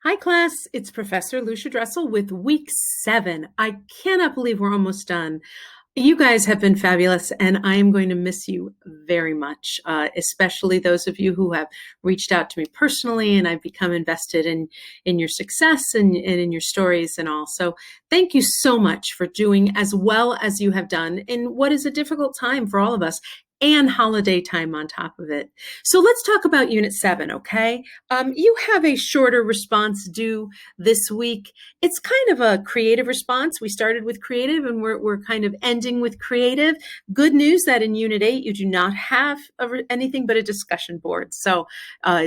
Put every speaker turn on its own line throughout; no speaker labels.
Hi, class. It's Professor Lucia Dressel with week 7. I cannot believe we're almost done. You guys have been fabulous, and I am going to miss you very much, especially those of you who have reached out to me personally, and I've become invested in your success and in your stories and all. So thank you so much for doing as well as you have done in what is a difficult time for all of us, and holiday time on top of it. So let's talk about Unit 7, okay? You have a shorter response due this week. It's kind of a creative response. We started with creative and we're kind of ending with creative. Good news that in Unit 8, you do not have anything but a discussion board. So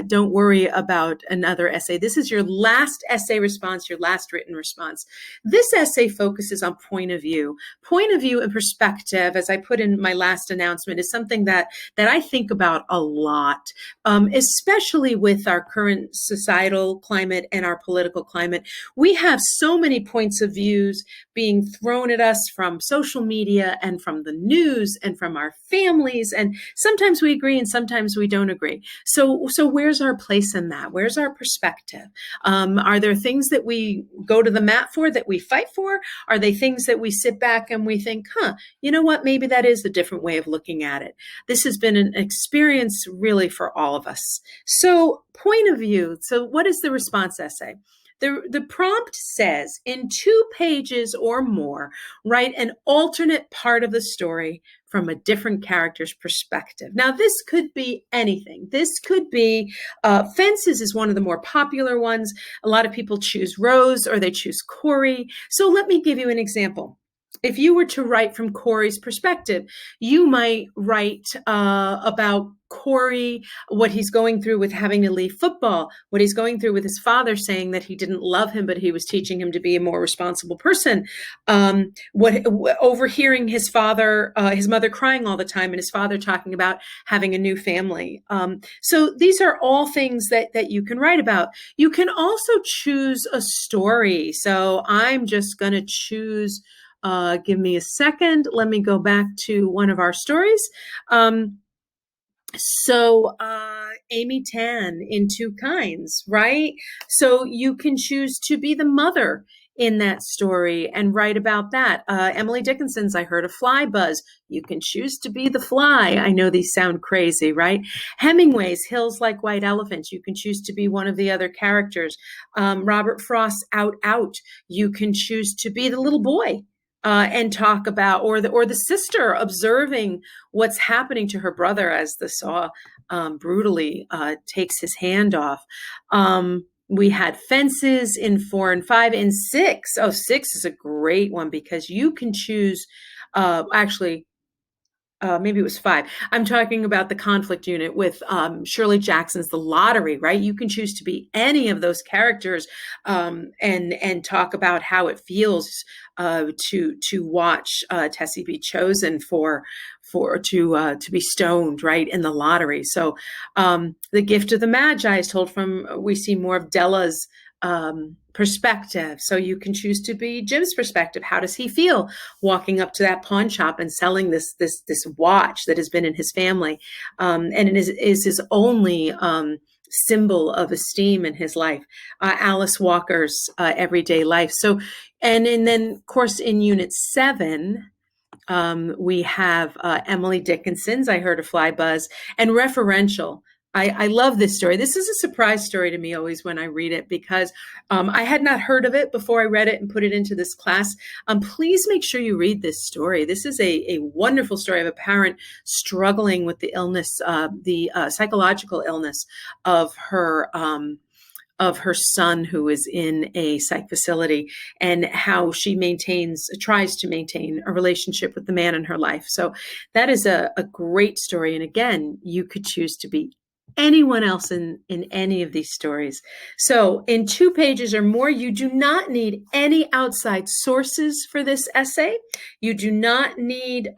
don't worry about another essay. This is your last essay response, your last written response. This essay focuses on point of view. Point of view and perspective, as I put in my last announcement, is something that I think about a lot, especially with our current societal climate and our political climate. We have so many points of views being thrown at us from social media and from the news and from our families. And sometimes we agree and sometimes we don't agree. So where's our place in that? Where's our perspective? Are there things that we go to the mat for, that we fight for? Are they things that we sit back and we think, you know what, maybe that is a different way of looking at it? This has been an experience really for all of us. So point of view. So what is the response essay? The prompt says, in 2 pages or more, write an alternate part of the story from a different character's perspective. Now, this could be anything. This could be, Fences is one of the more popular ones. A lot of people choose Rose or they choose Corey. So let me give you an example. If you were to write from Corey's perspective, you might write about Corey, what he's going through with having to leave football, what he's going through with his father saying that he didn't love him, but he was teaching him to be a more responsible person. Overhearing his mother crying all the time, and his father talking about having a new family. So these are all things that you can write about. You can also choose a story. So I'm just going to choose. Give me a second. Let me go back to one of our stories. Amy Tan in Two Kinds, right? So you can choose to be the mother in that story and write about that. Emily Dickinson's I Heard a Fly Buzz. You can choose to be the fly. I know these sound crazy, right? Hemingway's Hills Like White Elephants. You can choose to be one of the other characters. Robert Frost's Out Out. You can choose to be the little boy. And talk about, or the sister observing what's happening to her brother as the saw brutally takes his hand off. We had Fences in 4 and 5 and 6. Oh, 6 is a great one because you can choose, maybe it was 5. I'm talking about the conflict unit with Shirley Jackson's The Lottery, right? You can choose to be any of those characters and talk about how it feels to watch Tessie be chosen to be stoned, right, in the lottery. So The Gift of the Magi is told from, we see more of Della's perspective. So you can choose to be Jim's perspective. How does he feel walking up to that pawn shop and selling this watch that has been in his family, and it is his only symbol of esteem in his life. Alice Walker's Everyday Life. So, and then of course in Unit 7. We have Emily Dickinson's I Heard a Fly Buzz, and referential. I love this story. This is a surprise story to me always when I read it because I had not heard of it before I read it and put it into this class. Please make sure you read this story. This is a wonderful story of a parent struggling with the illness, the psychological illness of her son who is in a psych facility, and how she tries to maintain a relationship with the man in her life. So that is a great story. And again, you could choose to be anyone else in any of these stories. So in 2 pages or more, you do not need any outside sources for this essay. You do not need,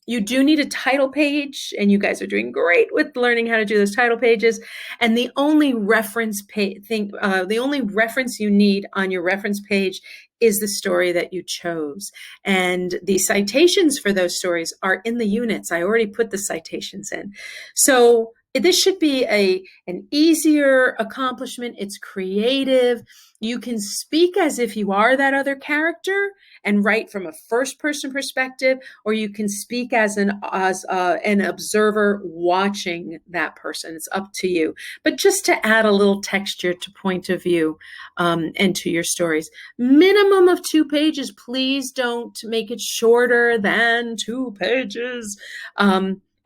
you do need a title page, and you guys are doing great with learning how to do those title pages. And the only reference the only reference you need on your reference page is the story that you chose. And the citations for those stories are in the units. I already put the citations in. So this should be an easier accomplishment. It's creative. You can speak as if you are that other character and write from a first person perspective, or you can speak as an observer watching that person. It's up to you. But just to add a little texture to point of view, and to your stories. Minimum of 2 pages. Please don't make it shorter than 2 pages.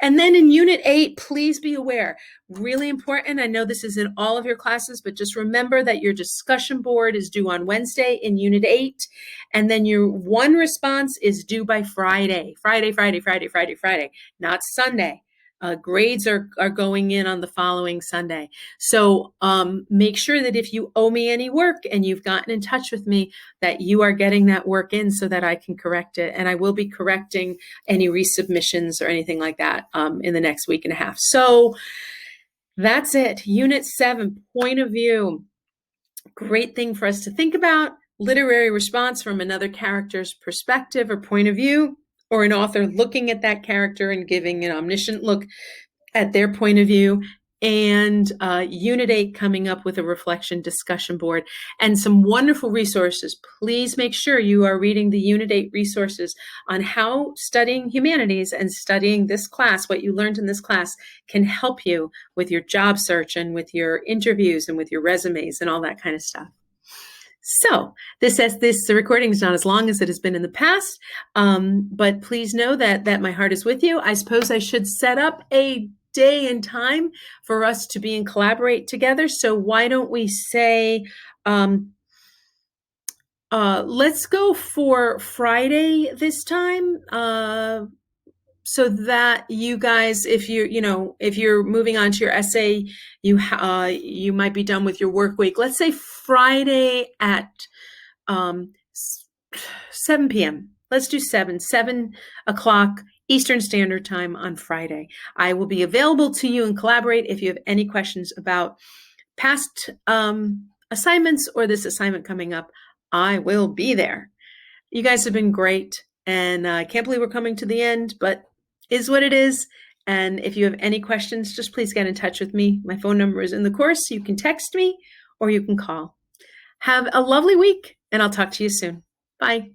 And then in Unit 8, please be aware, really important. I know this is in all of your classes, but just remember that your discussion board is due on Wednesday in Unit 8. And then your one response is due by Friday, not Sunday. Grades are going in on the following Sunday. So make sure that if you owe me any work and you've gotten in touch with me, that you are getting that work in so that I can correct it. And I will be correcting any resubmissions or anything like that in the next week and a half. So that's it. Unit 7, point of view. Great thing for us to think about. Literary response from another character's perspective or point of view, or an author looking at that character and giving an omniscient look at their point of view. And Unit 8 coming up with a reflection discussion board and some wonderful resources. Please make sure you are reading the Unit 8 resources on how studying humanities and studying this class, what you learned in this class, can help you with your job search and with your interviews and with your resumes and all that kind of stuff. So the recording is not as long as it has been in the past, but please know that my heart is with you. I suppose I should set up a day and time for us to be and collaborate together. So why don't we say, let's go for Friday this time, so that you guys, if you're moving on to your essay, you might be done with your work week. Let's say Friday at 7 p.m. Let's do 7 o'clock Eastern Standard Time on Friday. I will be available to you and collaborate if you have any questions about past assignments or this assignment coming up. I will be there. You guys have been great, and I can't believe we're coming to the end, but is what it is. And if you have any questions, just please get in touch with me. My phone number is in the course. You can text me or you can call. Have a lovely week, and I'll talk to you soon. Bye.